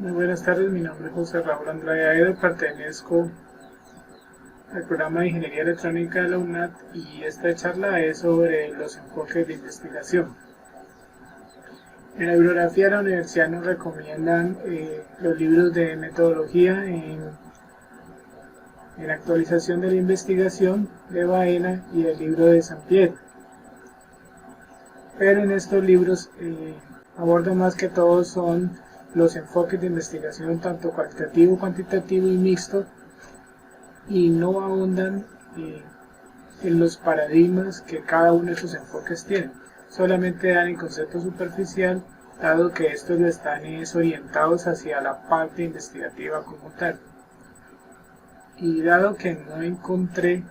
Muy buenas tardes, mi nombre es José Raúl Andrade Aedo, pertenezco al programa de Ingeniería Electrónica de la UNAD y esta charla es sobre los enfoques de investigación. En la bibliografía de la universidad nos recomiendan los libros de metodología en actualización de la investigación de Baena y el libro de Sampietro. Pero en estos libros abordan más que todo son los enfoques de investigación tanto cualitativo, cuantitativo y mixto, y no ahondan en los paradigmas que cada uno de esos enfoques tiene. Solamente dan el concepto superficial, dado que estos están orientados hacia la parte investigativa como tal. Y dado que no encontré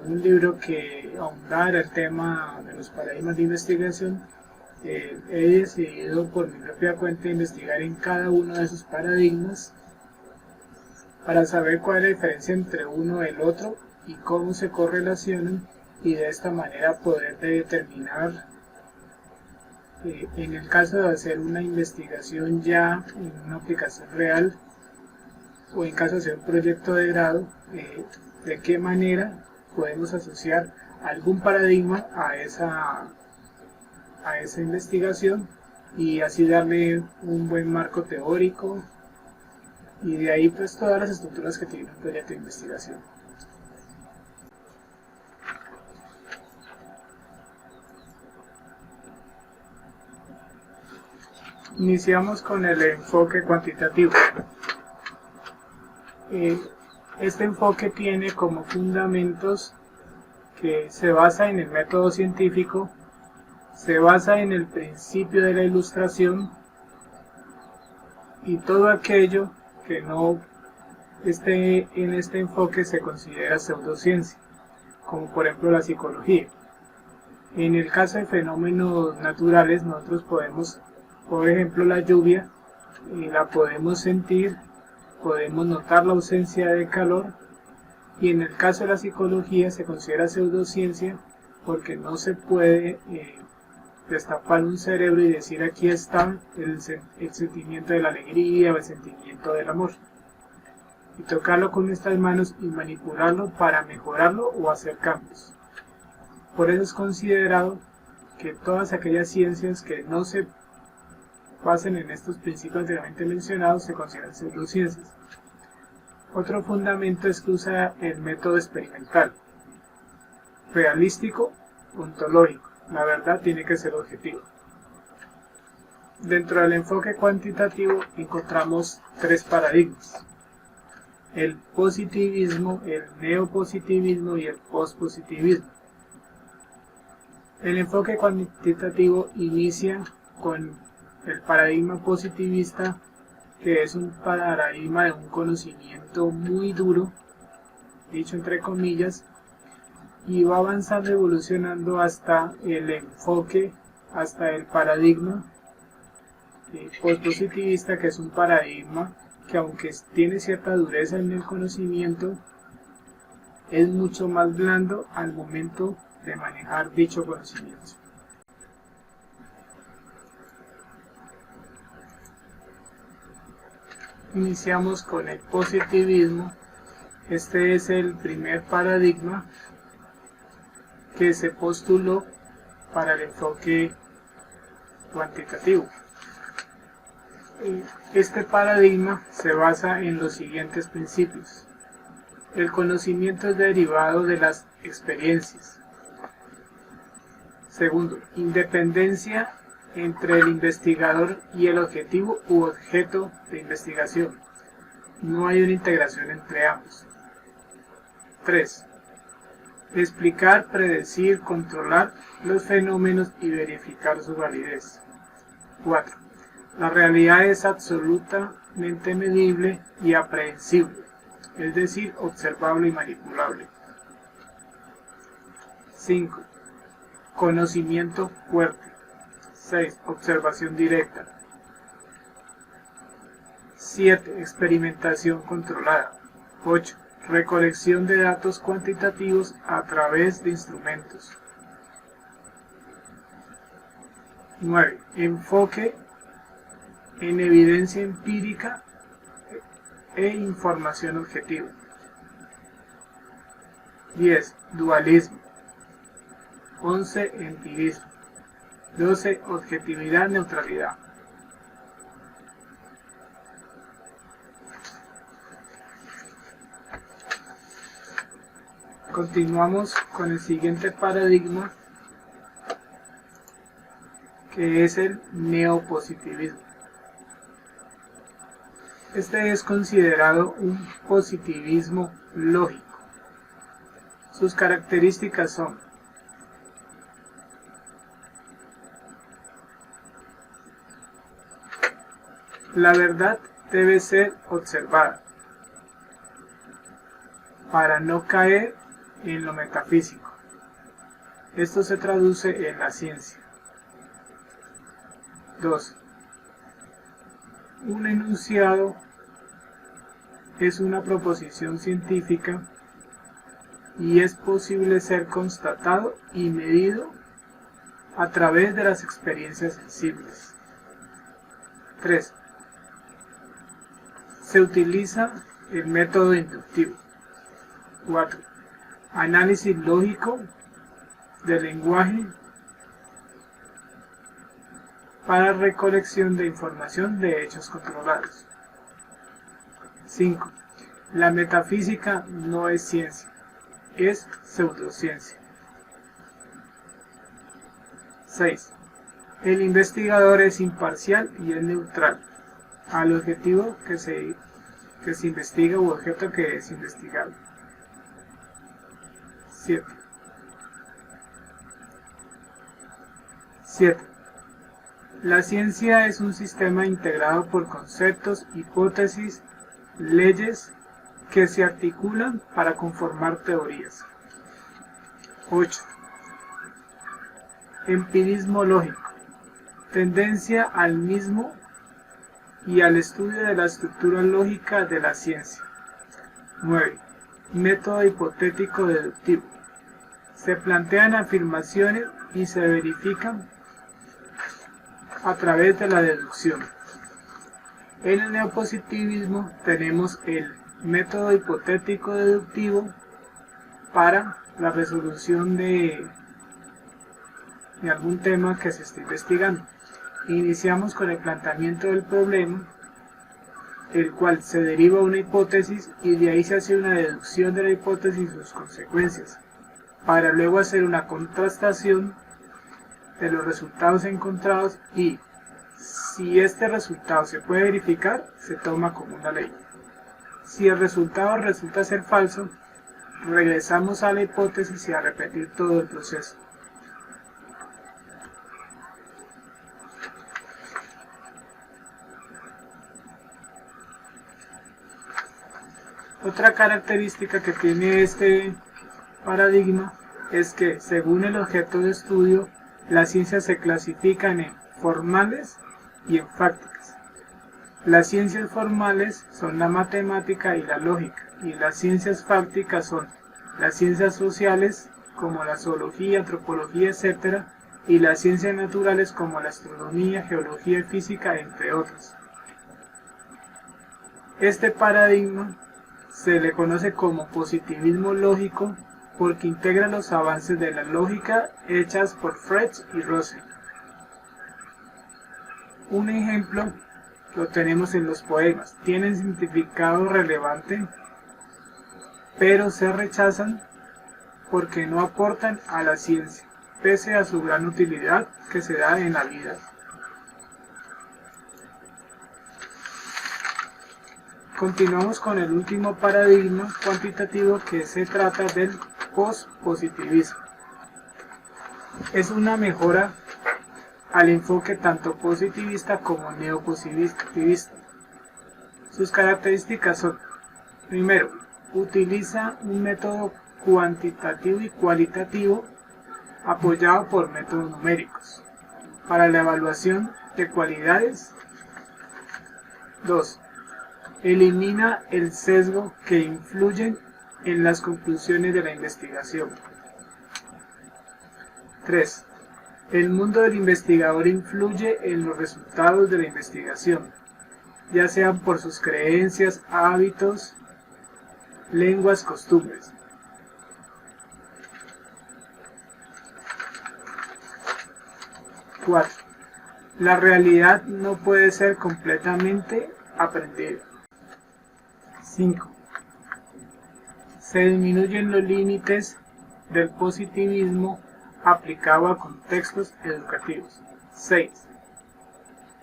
un libro que ahondara el tema de los paradigmas de investigación, he decidido por mi propia cuenta investigar en cada uno de esos paradigmas para saber cuál es la diferencia entre uno y el otro y cómo se correlacionan, y de esta manera poder determinar en el caso de hacer una investigación ya en una aplicación real o en caso de hacer un proyecto de grado, de qué manera podemos asociar algún paradigma a esa investigación y así darle un buen marco teórico, y de ahí pues todas las estructuras que tiene un proyecto de investigación. Iniciamos con el enfoque cuantitativo. Este enfoque tiene como fundamentos que se basa en el método científico, se basa en el principio de la ilustración, y todo aquello que no esté en este enfoque se considera pseudociencia, como por ejemplo la psicología. En el caso de fenómenos naturales, nosotros podemos, por ejemplo la lluvia, la podemos sentir, podemos notar la ausencia de calor, y en el caso de la psicología se considera pseudociencia porque no se puede destapar un cerebro y decir aquí está el sentimiento de la alegría o el sentimiento del amor, y tocarlo con nuestras manos y manipularlo para mejorarlo o hacer cambios. Por eso es considerado que todas aquellas ciencias que no se basen en estos principios anteriormente mencionados se consideran pseudociencias. Otro fundamento es que usa el método experimental, realístico, ontológico. La verdad tiene que ser objetiva. Dentro del enfoque cuantitativo encontramos tres paradigmas: el positivismo, el neopositivismo y el pospositivismo. El enfoque cuantitativo inicia con el paradigma positivista, que es un paradigma de un conocimiento muy duro, dicho entre comillas, y va avanzando, evolucionando hasta el enfoque, hasta el paradigma postpositivista, que es un paradigma que, aunque tiene cierta dureza en el conocimiento, es mucho más blando al momento de manejar dicho conocimiento. Iniciamos con el positivismo. Este es el primer paradigma que se postuló para el enfoque cuantitativo. Este paradigma se basa en los siguientes principios: el conocimiento es derivado de las experiencias. Segundo, independencia entre el investigador y el objetivo u objeto de investigación. No hay una integración entre ambos. 3. Explicar, predecir, controlar los fenómenos y verificar su validez. 4. La realidad es absolutamente medible y aprehensible, es decir, observable y manipulable. 5. Conocimiento fuerte. 6. Observación directa. 7. Experimentación controlada. 8. Recolección de datos cuantitativos a través de instrumentos. 9. Enfoque en evidencia empírica e información objetiva. 10. Dualismo. 11. Empirismo. 12. Objetividad, neutralidad. Continuamos con el siguiente paradigma, que es el neopositivismo. Este es considerado un positivismo lógico. Sus características son: la verdad debe ser observada para no caer en lo metafísico. Esto se traduce en la ciencia. 2. Un enunciado es una proposición científica y es posible ser constatado y medido a través de las experiencias sensibles. 3. Se utiliza el método inductivo. 4. Análisis lógico del lenguaje para recolección de información de hechos controlados. 5. La metafísica no es ciencia, es pseudociencia. 6. El investigador es imparcial y es neutral al objetivo que se investiga u objeto que es investigado. 7. La ciencia es un sistema integrado por conceptos, hipótesis, leyes que se articulan para conformar teorías. 8. Empirismo lógico. Tendencia al mismo y al estudio de la estructura lógica de la ciencia. 9. Método hipotético deductivo. Se plantean afirmaciones y se verifican a través de la deducción. En el neopositivismo tenemos el método hipotético deductivo para la resolución de algún tema que se esté investigando. Iniciamos con el planteamiento del problema, el cual se deriva una hipótesis y de ahí se hace una deducción de la hipótesis y sus consecuencias, para luego hacer una contrastación de los resultados encontrados y, si este resultado se puede verificar, se toma como una ley. Si el resultado resulta ser falso, regresamos a la hipótesis y a repetir todo el proceso. Otra característica que tiene este paradigma es que, según el objeto de estudio, las ciencias se clasifican en formales y en fácticas. Las ciencias formales son la matemática y la lógica, y las ciencias fácticas son las ciencias sociales, como la zoología, antropología, etc., y las ciencias naturales como la astronomía, geología y física, entre otras. Este paradigma se le conoce como positivismo lógico porque integra los avances de la lógica hechas por Frege y Russell. Un ejemplo lo tenemos en los poemas. Tienen significado relevante, pero se rechazan porque no aportan a la ciencia, pese a su gran utilidad que se da en la vida. Continuamos con el último paradigma cuantitativo, que se trata del pospositivismo. Es una mejora al enfoque tanto positivista como neopositivista. Sus características son: primero, utiliza un método cuantitativo y cualitativo apoyado por métodos numéricos para la evaluación de cualidades. 2. Elimina el sesgo que influye en las conclusiones de la investigación. 3. El mundo del investigador influye en los resultados de la investigación, ya sean por sus creencias, hábitos, lenguas, costumbres. Cuatro. La realidad no puede ser completamente aprendida. 5. Se disminuyen los límites del positivismo aplicado a contextos educativos. 6.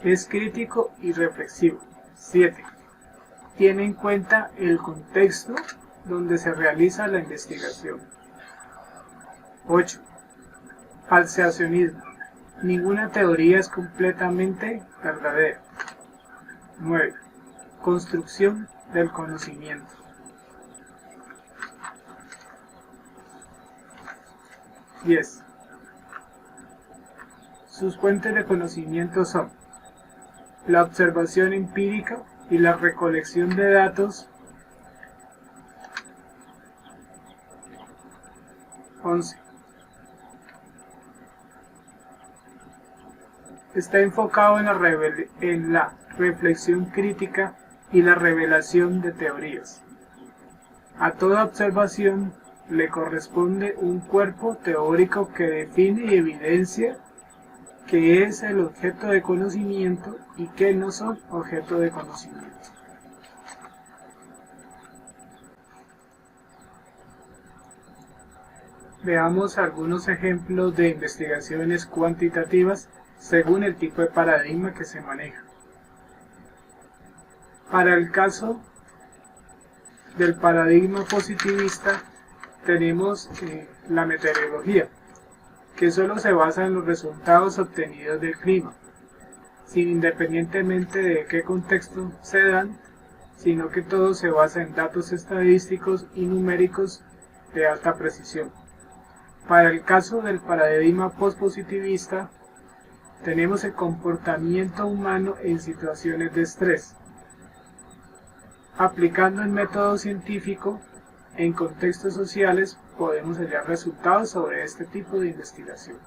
Es crítico y reflexivo. 7. Tiene en cuenta el contexto donde se realiza la investigación. 8. Falseacionismo. Ninguna teoría es completamente verdadera. 9. Construcción del conocimiento. 10. Sus fuentes de conocimiento son la observación empírica y la recolección de datos. 11. Está enfocado en la reflexión crítica y la revelación de teorías. A toda observación le corresponde un cuerpo teórico que define y evidencia qué es el objeto de conocimiento y qué no son objeto de conocimiento. Veamos algunos ejemplos de investigaciones cuantitativas según el tipo de paradigma que se maneja. Para el caso del paradigma positivista tenemos la meteorología, que solo se basa en los resultados obtenidos del clima, sin independientemente de qué contexto se dan, sino que todo se basa en datos estadísticos y numéricos de alta precisión. Para el caso del paradigma postpositivista, tenemos el comportamiento humano en situaciones de estrés, aplicando el método científico en contextos sociales podemos hallar resultados sobre este tipo de investigación.